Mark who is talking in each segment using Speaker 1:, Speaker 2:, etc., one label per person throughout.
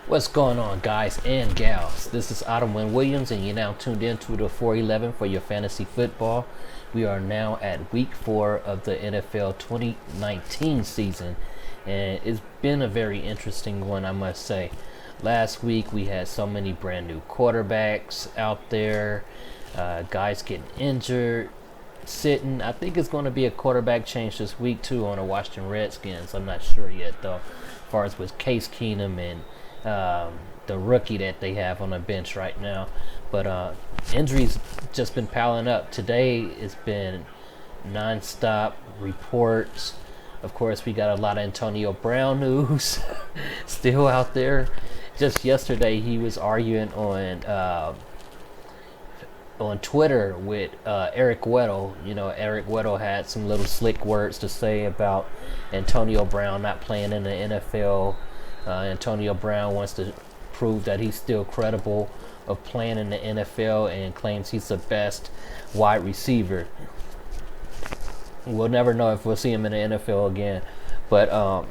Speaker 1: What's going on, guys and gals? This is Ottomwin Williams, and you're now tuned in to the 411 for your fantasy football. We are now at week 4 of the NFL 2019 season, and it's been a very interesting one, I must say. Last week, we had so many brand new quarterbacks out there, guys getting injured, sitting. I think it's going to be a quarterback change this week, too, on the Washington Redskins. I'm not sure yet, though, as far as with Case Keenum and the rookie that they have on the bench right now. But injuries just been piling up. Today it's been nonstop reports. Of course, we got a lot of Antonio Brown news still out there. Just yesterday, he was arguing on Twitter with Eric Weddle. You know, Eric Weddle had some little slick words to say about Antonio Brown not playing in the NFL. Antonio Brown wants to prove that he's still credible of playing in the NFL and claims he's the best wide receiver. We'll never know if we'll see him in the NFL again. But,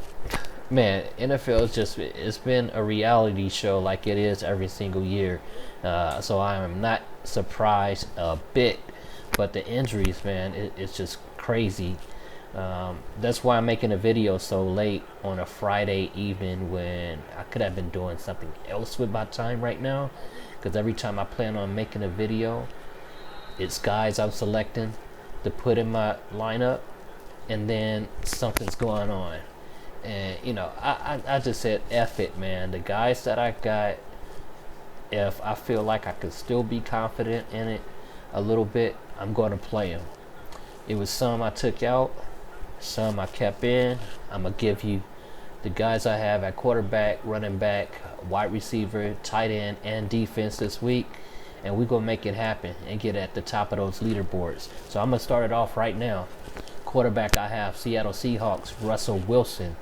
Speaker 1: man, NFL is just, it's been a reality show like it is every single year. So I am not surprised a bit. But the injuries, man, it's just crazy. That's why I'm making a video so late on a Friday evening when I could have been doing something else with my time right now. Because every time I plan on making a video, it's guys I'm selecting to put in my lineup, and then something's going on. And, you know, I just said, F it, man. The guys that I got, if I feel like I could still be confident in it a little bit, I'm going to play them. It was some I took out. Some I kept in. I'm going to give you the guys I have at quarterback, running back, wide receiver, tight end, and defense this week. And we're going to make it happen and get at the top of those leaderboards. So I'm going to start it off right now. Quarterback I have, Seattle Seahawks, Russell Wilson.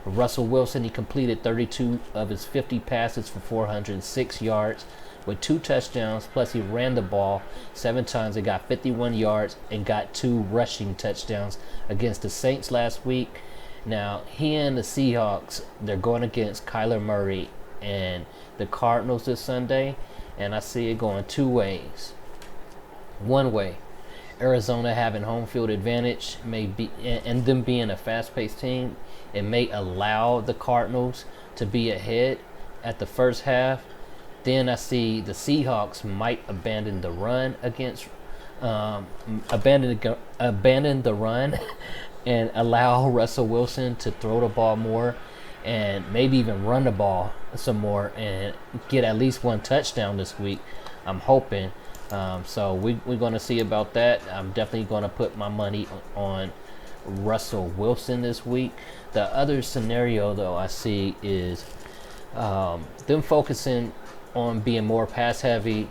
Speaker 1: Russell Wilson, he completed 32 of his 50 passes for 406 yards with 2 touchdowns, plus he ran the ball 7 times and got 51 yards and got 2 rushing touchdowns against the Saints last week. Now, he and the Seahawks, they're going against Kyler Murray and the Cardinals this Sunday, and I see it going 2 ways. One way, Arizona having home field advantage may be, and them being a fast-paced team, it may allow the Cardinals to be ahead at the first half. Then I see the Seahawks might abandon the run against abandon the run and allow Russell Wilson to throw the ball more and maybe even run the ball some more and get at least 1 touchdown this week. I'm hoping. So we're going to see about that. I'm definitely going to put my money on Russell Wilson this week. The other scenario, though, I see is them focusing on being more pass heavy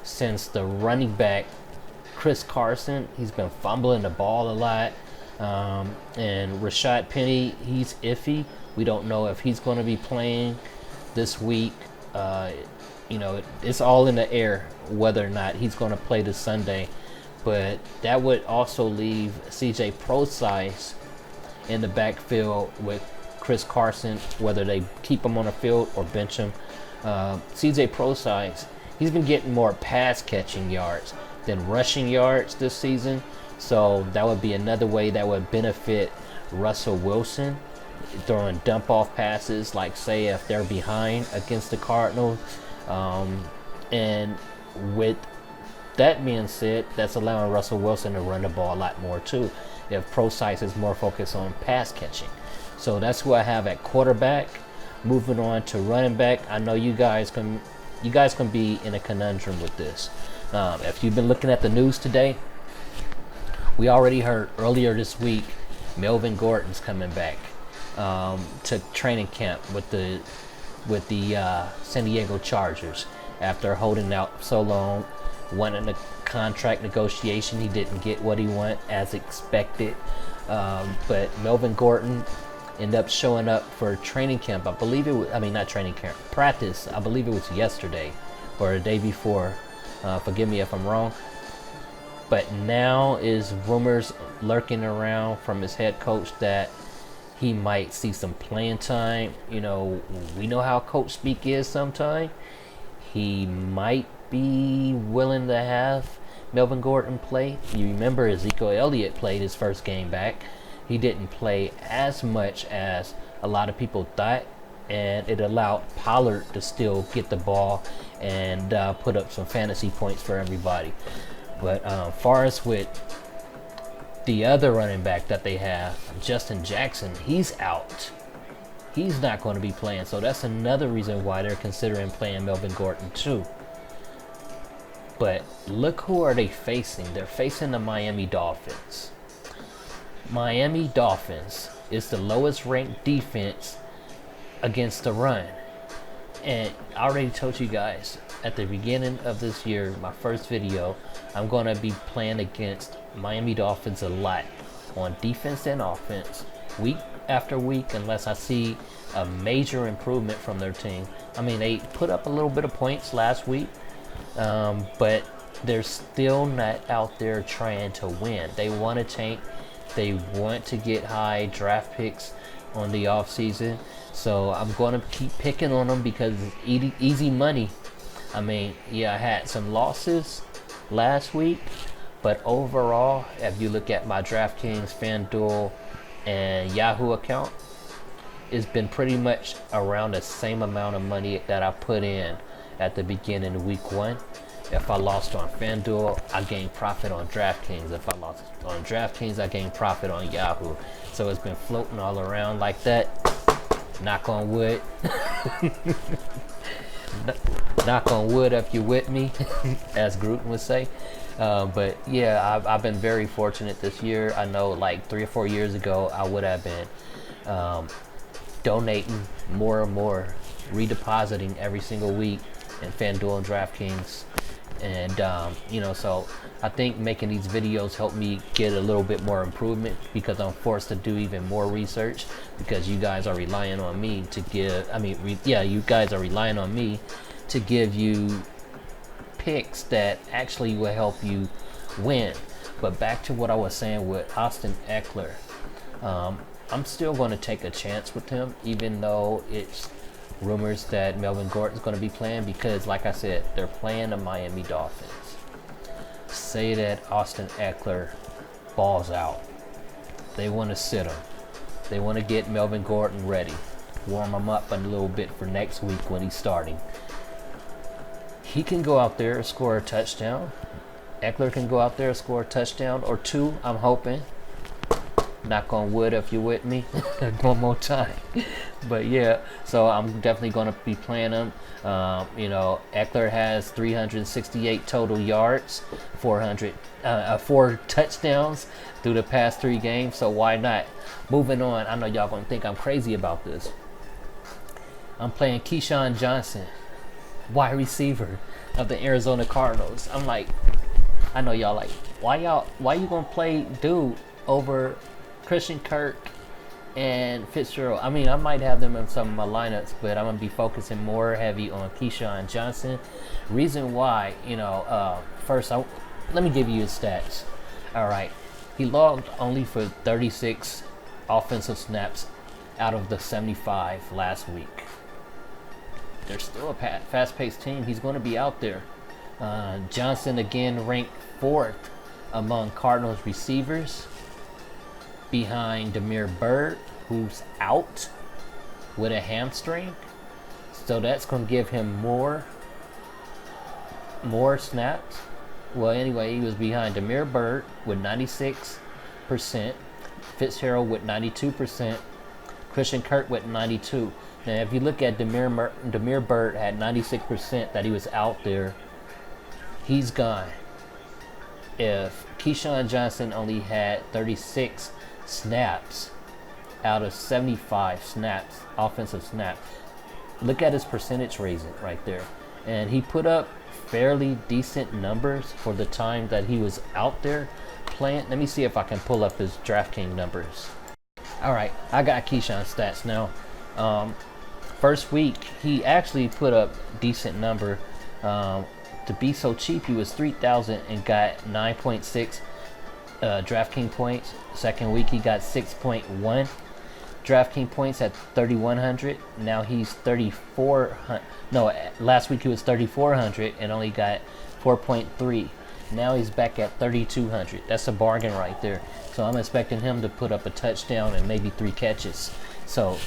Speaker 1: since the running back Chris Carson, he's been fumbling the ball a lot, and Rashad Penny, he's iffy. We don't know if he's going to be playing this week. You know, it's all in the air whether or not he's going to play this Sunday, but that would also leave CJ Prosise in the backfield with Chris Carson, whether they keep him on the field or bench him. CJ Prosise, he's been getting more pass catching yards than rushing yards this season, so that would be another way that would benefit Russell Wilson, throwing dump off passes, like say if they're behind against the Cardinals. And with that being said, that's allowing Russell Wilson to run the ball a lot more too, if Prosise is more focused on pass catching. So that's who I have at quarterback. Moving on to running back, I know you guys can be in a conundrum with this. If you've been looking at the news today, we already heard earlier this week Melvin Gordon's coming back to training camp with the San Diego Chargers after holding out so long, wanting a contract negotiation. He didn't get what he wanted as expected, but Melvin Gordon ended up showing up for training camp. I believe it was, not training camp, practice. I believe it was yesterday or the day before. Forgive me if I'm wrong. But now is rumors lurking around from his head coach that He might see some playing time. You know, we know how coach speak is sometimes. He might be willing to have Melvin Gordon play. You remember Ezekiel Elliott played his first game back. He didn't play as much as a lot of people thought, and it allowed Pollard to still get the ball and put up some fantasy points for everybody. But far as with the other running back that they have, Justin Jackson, he's out. He's not going to be playing, so that's another reason why they're considering playing Melvin Gordon too. But look who are they facing. They're facing the Miami Dolphins. Miami Dolphins is the lowest ranked defense against the run. And I already told you guys at the beginning of this year, my first video, I'm going to be playing against Miami Dolphins a lot on defense and offense, week after week, unless I see a major improvement from their team. I mean, they put up a little bit of points last week, but they're still not out there trying to win. They want to tank. They want to get high draft picks on the off season. So I'm going to keep picking on them because it's easy money. I mean, yeah, I had some losses last week, but overall, if you look at my Draftkings, Fanduel, and Yahoo account, it's been pretty much around the same amount of money that I put in at the beginning of week 1. If I lost on Fanduel, I gained profit on Draftkings. If I lost on Draftkings, I gained profit on Yahoo. So it's been floating all around like that. Knock on wood. Knock on wood if you're with me, as Gruden would say. But yeah, I've been very fortunate this year. I know like 3 or 4 years ago, I would have been donating more and more, redepositing every single week in Fanduel and Draftkings. And you know, so I think making these videos help me get a little bit more improvement because I'm forced to do even more research because you guys are relying on me to give, you guys are relying on me to give you picks that actually will help you win. But back to what I was saying with Austin Eckler, I'm still going to take a chance with him, even though it's rumors that Melvin Gordon's going to be playing, because like I said, they're playing the Miami Dolphins. Say that Austin Eckler balls out. They want to sit him. They want to get Melvin Gordon ready, warm him up a little bit for next week when he's starting. He can go out there and score a touchdown. Eckler can go out there and score a touchdown or two, I'm hoping. Knock on wood if you're with me. One more time. But yeah, so I'm definitely going to be playing him. You know, Eckler has 368 total yards, 4 touchdowns through the past 3 games. So why not? Moving on. I know y'all going to think I'm crazy about this. I'm playing Keyshawn Johnson, wide receiver of the Arizona Cardinals. I'm like, I know y'all like, why you going to play dude over Christian Kirk and Fitzgerald? I mean, I might have them in some of my lineups, but I'm going to be focusing more heavy on Keyshawn Johnson. Reason why, you know, first, let me give you his stats. All right. He logged only for 36 offensive snaps out of the 75 last week. They're still a fast-paced team. He's going to be out there. Johnson, again, ranked 4th among Cardinals receivers, behind Damiere Byrd, who's out with a hamstring. So that's going to give him more snaps. Well, anyway, he was behind Damiere Byrd with 96%, Fitzgerald with 92%, Christian Kirk with 92%. Now, if you look at Damiere Byrd had 96% that he was out there, he's gone. If Keyshawn Johnson only had 36 snaps out of 75 snaps, offensive snaps, look at his percentage rating right there. And he put up fairly decent numbers for the time that he was out there playing. Let me see if I can pull up his DraftKings numbers. All right, I got Keyshawn's stats now. First week, he actually put up decent number. To be so cheap, he was 3,000 and got 9.6 DraftKings points. Second week, he got 6.1. DraftKings points at 3,100. Now he's 3,400. No, last week he was 3,400 and only got 4.3. Now he's back at 3,200. That's a bargain right there. So I'm expecting him to put up a touchdown and maybe 3 catches. So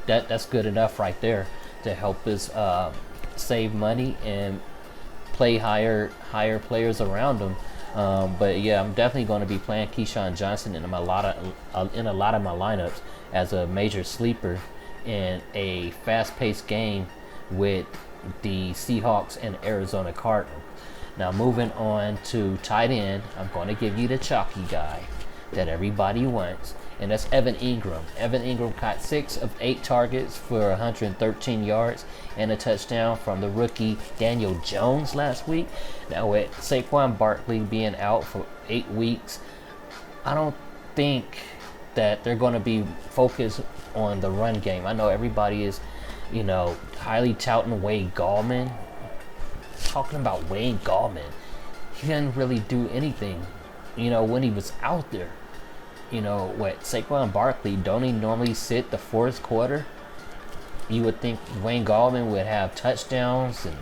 Speaker 1: that's good enough right there to help us save money and play higher players around him. But yeah, I'm definitely going to be playing Keyshawn Johnson in a lot of my lineups as a major sleeper in a fast-paced game with the Seahawks and Arizona Cardinals. Now moving on to tight end, I'm going to give you the chalky guy that everybody wants, and that's Evan Ingram. Evan Ingram caught 6 of 8 targets for 113 yards and a touchdown from the rookie Daniel Jones last week. Now with Saquon Barkley being out for 8 weeks, I don't think that they're going to be focused on the run game. I know everybody is, highly touting Wayne Gallman. Talking about Wayne Gallman, he didn't really do anything, when he was out there. What Saquon Barkley, don't he normally sit the fourth quarter? You would think Wayne Gallman would have touchdowns and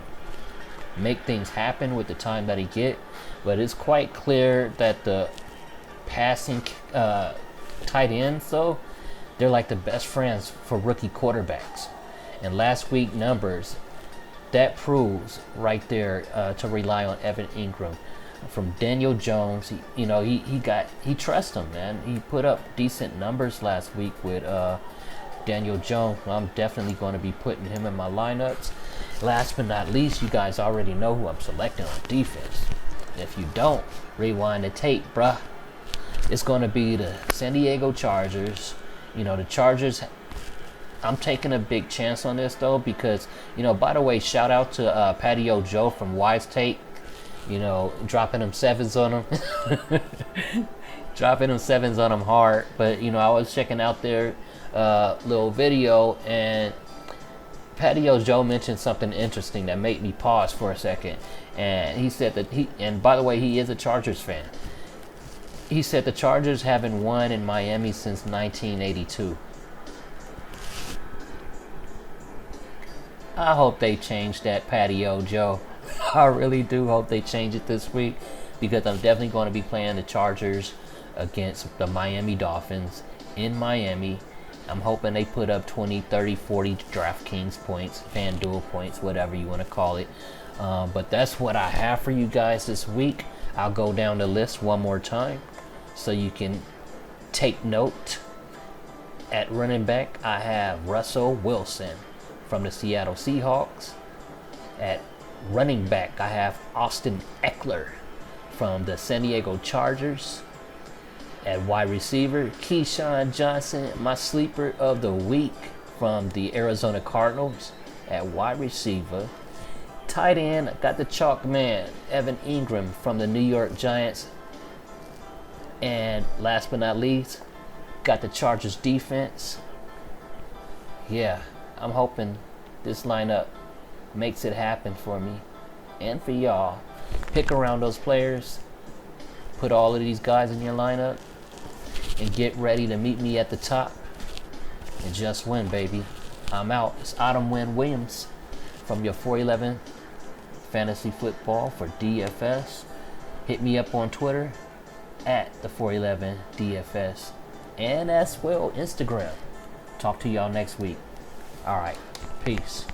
Speaker 1: make things happen with the time that he get, but it's quite clear that the passing tight ends, though, they're like the best friends for rookie quarterbacks. And last week numbers, that proves right there to rely on Evan Ingram. From Daniel Jones, he trusts him, man. He put up decent numbers last week with Daniel Jones. I'm definitely going to be putting him in my lineups. Last but not least, you guys already know who I'm selecting on defense. If you don't, rewind the tape, bruh. It's going to be the San Diego Chargers. The Chargers, I'm taking a big chance on this, though, because, by the way, shout out to Patio Joe from Wise Take, dropping them 7s on him. Dropping them 7s on him hard. But, I was checking out their little video, and Patio Joe mentioned something interesting that made me pause for a second. And he said that and by the way, he is a Chargers fan. He said the Chargers haven't won in Miami since 1982. I hope they change that, Patio Joe. I really do hope they change it this week, because I'm definitely going to be playing the Chargers against the Miami Dolphins in Miami. I'm hoping they put up 20, 30, 40 DraftKings points, Fanduel points, whatever you want to call it. But that's what I have for you guys this week. I'll go down the list one more time so you can take note. At running back, I have Russell Wilson from the Seattle Seahawks. At running back, I have Austin Eckler from the San Diego Chargers. At wide receiver, Keyshawn Johnson, my sleeper of the week from the Arizona Cardinals. At wide receiver, tight end, I got the chalk man, Evan Ingram from the New York Giants. And last but not least, got the Chargers defense. Yeah, I'm hoping this lineup makes it happen for me and for y'all. Pick around those players, put all of these guys in your lineup, and get ready to meet me at the top and just win, baby. I'm out. It's Autumn Wynn Williams from your 411 Fantasy Football for DFS. Hit me up on Twitter at the 411 DFS and as well Instagram. Talk to y'all next week. All right. Peace.